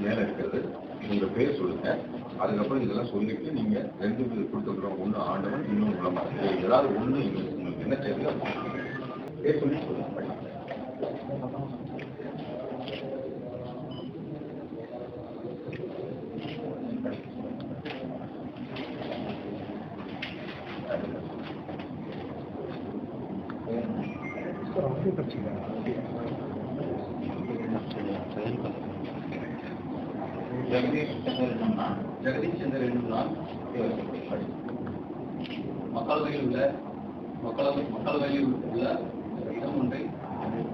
மேல இருக்கிறது உங்க பேர் சொல்லுங்க. அதுக்கப்புறம் இதெல்லாம் சொல்லிட்டு நீங்க ரெண்டு பேர் கொடுத்துக்கிறோம். ஒண்ணு ஆண்டவன், இன்னொன்று உலமா. ஏதாவது ஒண்ணு உங்களுக்கு என்ன தேவையோ பேர் சொல்லி சொல்லுங்க. ஜெகதீஷ் சந்தர் என்றால் மக்களவையில் உள்ள இடம் ஒன்றை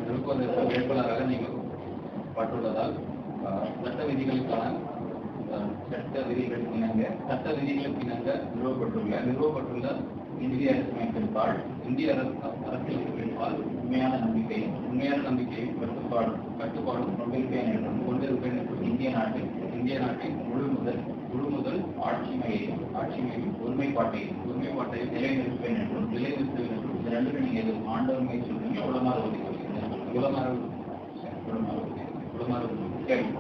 நிரப்புவதற்கு வேட்பாளராக நியமிக்கப்பட்டுள்ளதால் சட்ட விதிகளுக்கு இணங்க நிறுவப்பட்டுள்ள இந்திய அரசியலமைப்பின்பால் இந்திய அரசியலமைப்பின்பால் உண்மையான நம்பிக்கையும் கட்டுப்பாடும் நம்பிக்கையும் என்றும் கொண்டிருப்பேன் என்றும் இந்திய நாட்டின் முழு முதல் ஆட்சிமையையும் ஒருமைப்பாட்டையும் நிலைநிறுத்துவேன் என்றும் இந்த ரெண்டுமே நீங்க எது ஆண்டவர் மீது சொல்றீங்க. உளமாறு உறுதி கேள்வி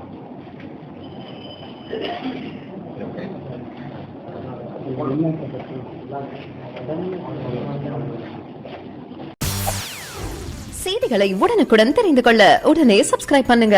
செய்திகளை உடனுக்குடன் தெரிந்து கொள்ள உடனே சப்ஸ்கிரைப் பண்ணுங்க.